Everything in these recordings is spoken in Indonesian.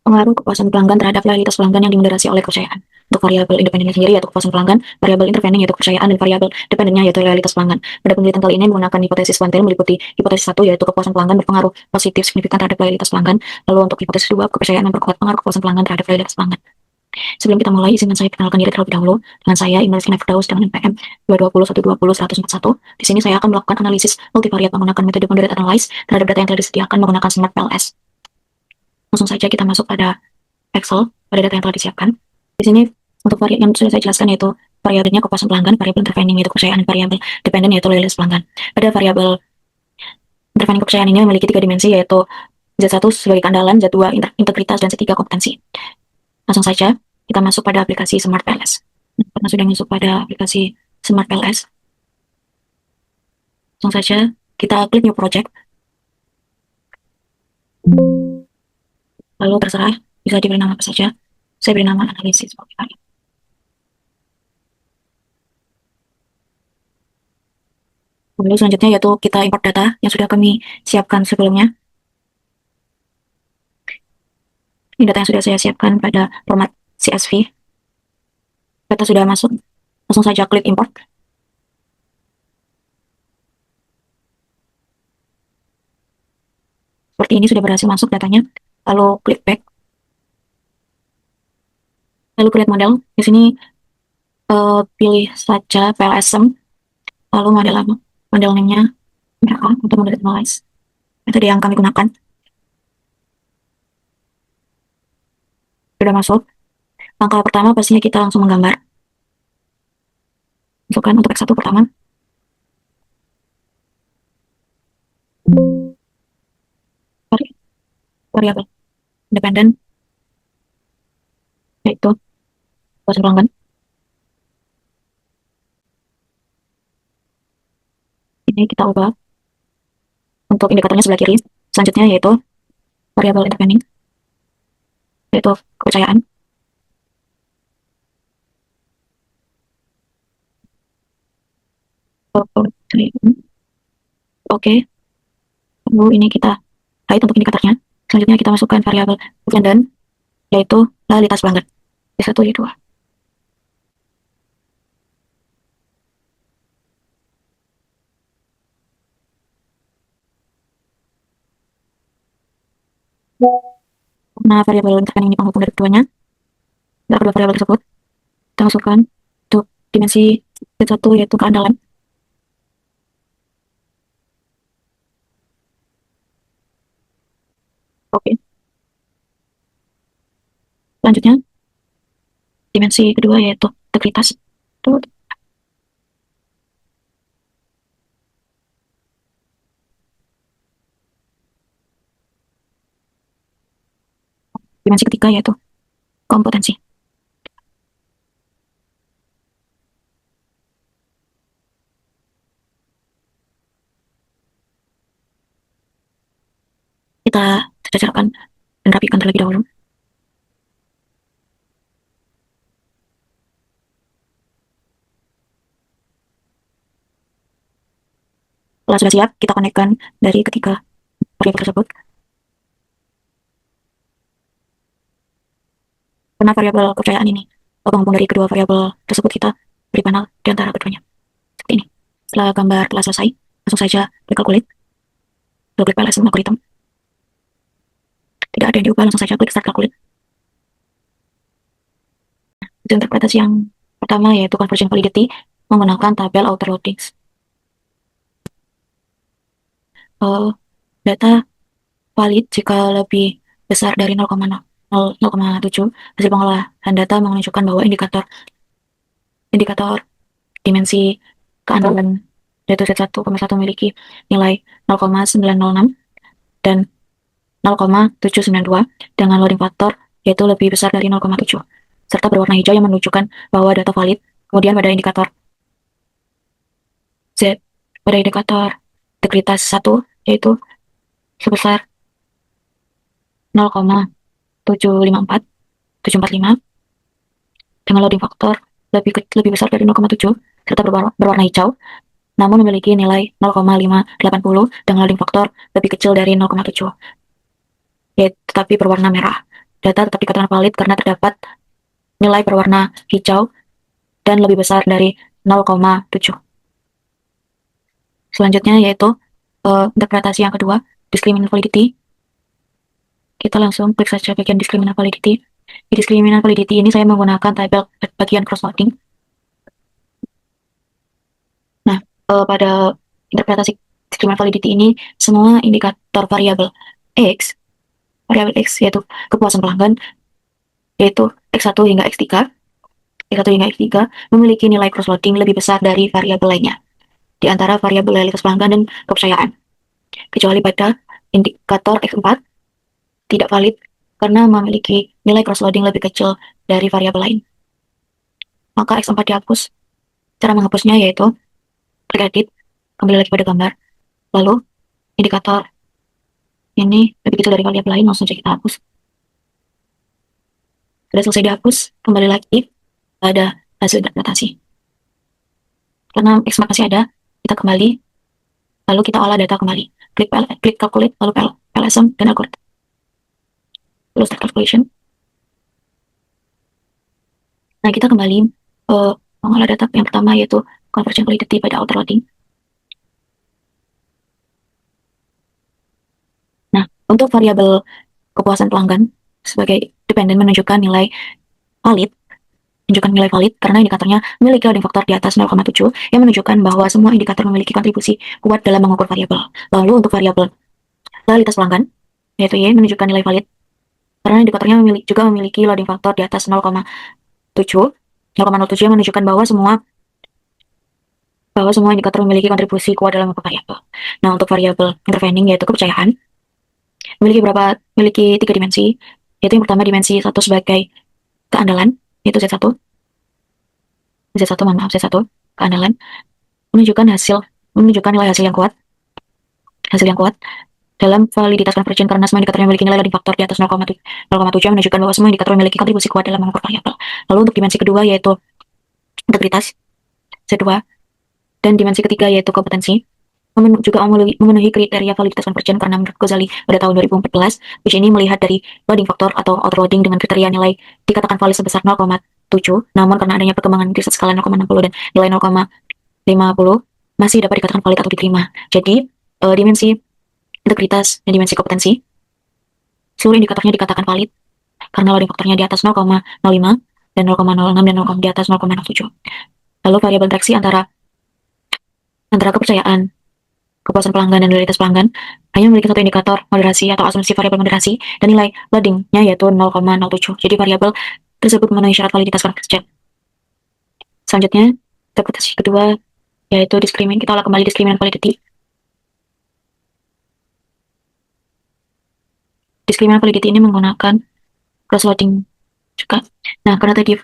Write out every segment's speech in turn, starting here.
Pengaruh kepuasan pelanggan terhadap loyalitas pelanggan yang dimoderasi oleh kepercayaan. Untuk variabel independennya sendiri yaitu kepuasan pelanggan, variabel intervening yaitu kepercayaan, dan variabel dependennya yaitu loyalitas pelanggan. Pada penelitian kali ini menggunakan hipotesis Van meliputi hipotesis 1 yaitu kepuasan pelanggan berpengaruh positif signifikan terhadap loyalitas pelanggan. Lalu untuk hipotesis 2, kepercayaan memperkuat pengaruh kepuasan pelanggan terhadap loyalitas pelanggan. Sebelum kita mulai, izinkan saya perkenalkan diri terlebih dahulu. Dengan saya, Imelda Firdaus dengan NPM 220120141. Di sini saya akan melakukan analisis multivariat menggunakan metode moderate analyze terhadap data yang telah disediakan menggunakan Smart PLS. Langsung saja kita masuk pada Excel pada data yang telah disiapkan. Di sini untuk variabel yang sudah saya jelaskan yaitu variabelnya kepuasan pelanggan, variabel intervening yaitu kepercayaan, dan variabel dependen yaitu loyalitas pelanggan. Pada variabel intervening kepercayaan ini memiliki 3 dimensi yaitu Z1 sebagai keandalan, Z2 integritas, dan Z3 kompetensi. Langsung saja kita masuk pada aplikasi Smart PLS. Karena sudah masuk pada aplikasi Smart PLS, langsung saja kita klik new project. Lalu terserah bisa diberi nama apa saja. Saya beri nama analisis multivariat. Lalu selanjutnya yaitu kita import data yang sudah kami siapkan sebelumnya. Ini data yang sudah saya siapkan pada format CSV. Data sudah masuk, langsung saja klik import. Seperti ini sudah berhasil masuk datanya. Lalu klik back. Lalu create model. Di sini pilih saja PLSM. Lalu model name-nya mereka untuk model analyze. Metode yang kami gunakan. Sudah masuk. Langkah pertama pastinya kita langsung menggambar. Masukkan untuk X1 pertama. Variabel independen yaitu kepuasan pelanggan. Ini kita ubah untuk indikatornya sebelah kiri. Selanjutnya yaitu variabel intervening yaitu kepercayaan. Oke. Lalu ini kita hide untuk indikatornya. Selanjutnya kita masukkan variabel dependen yaitu loyalitas pelanggan. Y1, Y2. Nah, variabel intervening ini penghubung dari keduanya. Dari kedua variabel tersebut, kita masukkan untuk dimensi Z1 yaitu keandalan. Oke. Selanjutnya, dimensi kedua yaitu integritas. Dimensi ketiga yaitu kompetensi. Kita sejajarkan dan rapikan terlebih dahulu. Setelah sudah siap, kita konekkan dari ketiga variabel tersebut. Karena variabel kepercayaan ini penghubung dari kedua variabel tersebut, kita beri panel di antara keduanya. Seperti ini. Setelah gambar telah selesai, langsung saja klik calculate. Lalu klik PLSM algorithm. Tidak ada yang diubah, langsung saja klik start calculate. Itu interpretasi yang pertama yaitu conversion validity menggunakan tabel outer loadings. Data valid jika lebih besar dari 0,7. Hasil pengolahan data menunjukkan bahwa indikator dimensi keandalan yaitu Z1,1 memiliki nilai 0,906 dan 0,792 dengan loading factor yaitu lebih besar dari 0,7 serta berwarna hijau yang menunjukkan bahwa data valid. Kemudian pada indikator integritas 1 yaitu sebesar 0,754745 dengan loading factor lebih besar dari 0,7 serta berwarna hijau namun memiliki nilai 0,580 dengan loading factor lebih kecil dari 0,7 tetapi berwarna merah. data tetap dikatakan valid karena terdapat nilai berwarna hijau dan lebih besar dari 0,7. Selanjutnya yaitu interpretasi yang kedua, discriminant validity. Kita langsung klik saja bagian discriminant validity. Di discriminant validity ini saya menggunakan tabel bagian crossloading. Nah, pada interpretasi discriminant validity ini, semua indikator variabel X yaitu kepuasan pelanggan, yaitu X1 hingga X3, memiliki nilai crossloading lebih besar dari variabel lainnya, di antara variabel loyalitas pelanggan dan kepercayaan, kecuali pada indikator X4 tidak valid karena memiliki nilai crossloading lebih kecil dari variabel lain. Maka X4 dihapus. Cara menghapusnya yaitu klik edit, kembali lagi pada gambar, lalu indikator ini lebih kecil dari variabel lain, langsung saja kita hapus. Sudah selesai dihapus, kembali lagi pada hasil interpretasi. Karena X4 masih ada, kita kembali, lalu kita olah data kembali. Klik calculate, lalu LSM dan algorithm. Lalu start calculation. Nah, kita kembali mengolah data yang pertama yaitu conversion validity pada outer loading. Nah, untuk variabel kepuasan pelanggan sebagai dependent menunjukkan nilai valid karena indikatornya memiliki loading factor di atas 0,7 yang menunjukkan bahwa semua indikator memiliki kontribusi kuat dalam mengukur variabel. Lalu untuk variabel loyalitas pelanggan, yaitu Y, menunjukkan nilai valid karena indikatornya juga memiliki loading factor di atas 0,07 yang menunjukkan bahwa semua indikator memiliki kontribusi kuat dalam mengukur variabel. Nah, untuk variabel intervening yaitu kepercayaan memiliki 3 dimensi, yaitu yang pertama dimensi 1 sebagai keandalan, yaitu Z1 keandalan, menunjukkan nilai hasil yang kuat dalam validitas conversion karena semua indikator memiliki nilai loading factor di atas 0,7 menunjukkan bahwa semua indikator memiliki kontribusi kuat dalam mengukur variabel. Lalu untuk dimensi kedua yaitu integritas Z2, dan dimensi ketiga yaitu kompetensi juga memenuhi kriteria validitas conversion karena menurut Ghazali pada tahun 2014, which ini melihat dari loading factor atau autoloading dengan kriteria nilai dikatakan valid sebesar 0,7, namun karena adanya perkembangan riset skala 0,60 dan nilai 0,50 masih dapat dikatakan valid atau diterima. Jadi, dimensi integritas dan dimensi kompetensi, seluruh indikatornya dikatakan valid karena loading faktornya di atas 0,05 dan 0,06 dan di atas 0,07. Lalu variabel interaksi antara kepercayaan, kepuasan pelanggan, dan loyalitas pelanggan hanya memiliki satu indikator moderasi atau asumsi variabel moderasi dan nilai loadingnya yaitu 0,07. Jadi variabel tersebut memenuhi syarat validitas conversion. Selanjutnya, interpretasi kedua yaitu kita olah kembali discriminant validity. Discriminant validity ini menggunakan cross-loading juga. Nah, karena tadi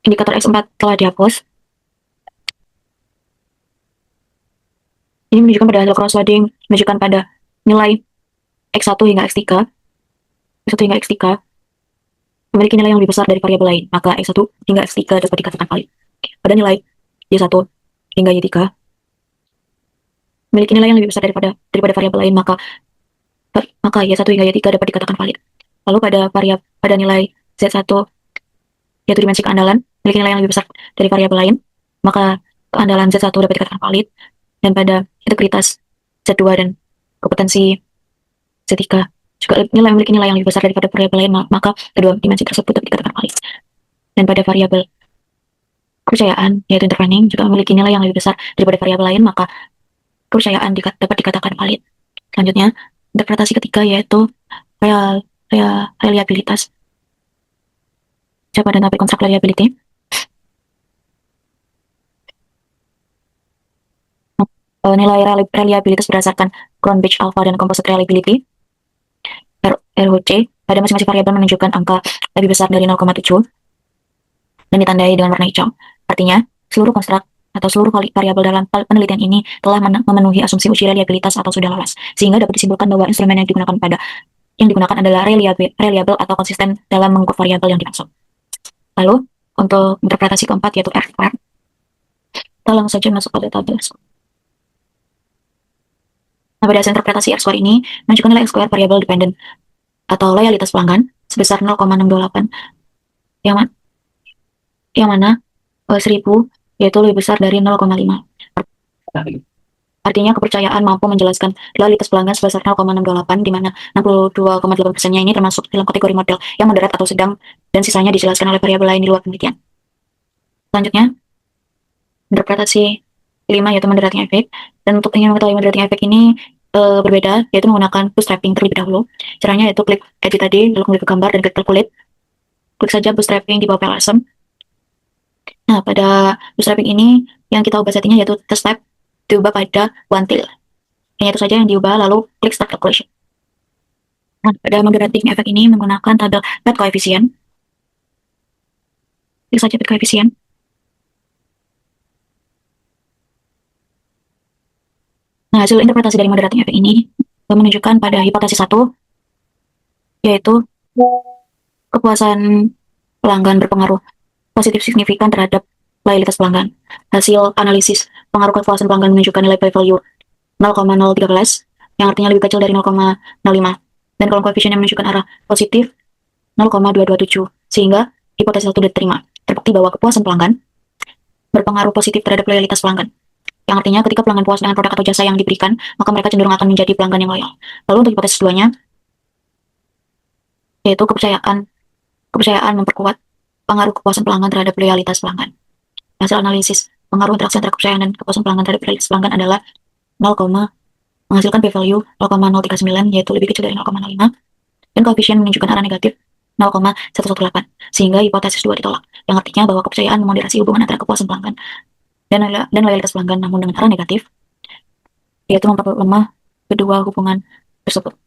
indikator X4 telah dihapus, ini menunjukkan pada hasil cross-loading, menunjukkan pada nilai X1 hingga X3 memiliki nilai yang lebih besar dari variabel lain, maka X1 hingga X3 dapat dikatakan valid. Pada nilai Y1 hingga Y3 memiliki nilai yang lebih besar daripada variabel lain, maka Y1 hingga Y3 dapat dikatakan valid. Lalu pada nilai Z1 yaitu dimensi keandalan memiliki nilai yang lebih besar dari variabel lain, maka keandalan Z1 dapat dikatakan valid. Dan pada integritas Z2 dan kompetensi Z3 juga memiliki nilai yang lebih besar daripada variabel lain, maka kedua dimensi tersebut dapat dikatakan valid. Dan pada variabel kepercayaan yaitu intervening juga memiliki nilai yang lebih besar daripada variabel lain, maka kepercayaan dapat dikatakan valid. Selanjutnya, interpretasi ketiga yaitu reliabilitas. Java dan API construct reliability. Nilai reliabilitas berdasarkan Cronbridge Alpha dan Composite Reliability ROC pada masing-masing variabel menunjukkan angka lebih besar dari 0,7 dan ditandai dengan warna hijau. Artinya, seluruh konstruk atau seluruh variabel dalam penelitian ini telah memenuhi asumsi uji reliabilitas atau sudah lolos, sehingga dapat disimpulkan bahwa instrumen yang digunakan adalah reliable atau konsisten dalam mengukur variabel yang dimaksud. Lalu, untuk interpretasi keempat yaitu R-square, kita langsung saja masuk ke database. Nah, pada hasil interpretasi R-square ini menunjukkan nilai R-square variabel dependent atau loyalitas pelanggan sebesar 0,628, yang, yang mana 1000 yaitu lebih besar dari 0,5. Artinya kepercayaan mampu menjelaskan loyalitas pelanggan sebesar 0,628, di mana 62,8%-nya ini termasuk dalam kategori model yang moderat atau sedang, dan sisanya dijelaskan oleh variabel lain di luar penelitian. Selanjutnya, interpretasi kelima yaitu moderating effect. Dan untuk ingin mengetahui moderating effect ini berbeda, yaitu menggunakan bootstrapping terlebih dahulu. Caranya yaitu klik edit tadi, lalu kembali ke gambar dan klik calculate. Klik saja bootstrapping di bawah PLSM. Nah, pada bootstrapping ini yang kita ubah settingnya yaitu test type diubah pada one till. Hanya itu saja yang diubah, lalu klik start calculation. Nah, pada moderating effect ini menggunakan tabel path coefficient. Klik saja path coefficient. Nah, hasil interpretasi dari moderating effect ini menunjukkan pada hipotesis 1, yaitu kepuasan pelanggan berpengaruh positif signifikan terhadap loyalitas pelanggan. Hasil analisis pengaruh kepuasan pelanggan menunjukkan nilai p-value 0,013, yang artinya lebih kecil dari 0,05, dan kolom koefisien yang menunjukkan arah positif 0,227, sehingga hipotesis 1 diterima. Terbukti bahwa kepuasan pelanggan berpengaruh positif terhadap loyalitas pelanggan, yang artinya ketika pelanggan puas dengan produk atau jasa yang diberikan, maka mereka cenderung akan menjadi pelanggan yang loyal. Lalu untuk hipotesis 2-nya, yaitu kepercayaan memperkuat pengaruh kepuasan pelanggan terhadap loyalitas pelanggan. Hasil analisis pengaruh interaksi antara kepercayaan dan kepuasan pelanggan terhadap loyalitas pelanggan adalah 0, menghasilkan p-value 0,039, yaitu lebih kecil dari 0,05, dan koefisien menunjukkan arah negatif 0,118, sehingga hipotesis 2 ditolak, yang artinya bahwa kepercayaan memoderasi hubungan antara kepuasan pelanggan dan loyalitas pelanggan, namun dengan arah negatif, yaitu memperlemah kedua hubungan tersebut.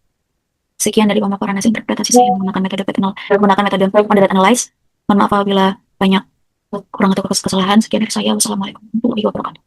Sekian dari pemaparan hasil interpretasi saya menggunakan metode moderate analyze. Mohon maaf apabila banyak kurang atau kesalahan. Sekian dari saya. Wassalamualaikum warahmatullahi wabarakatuh.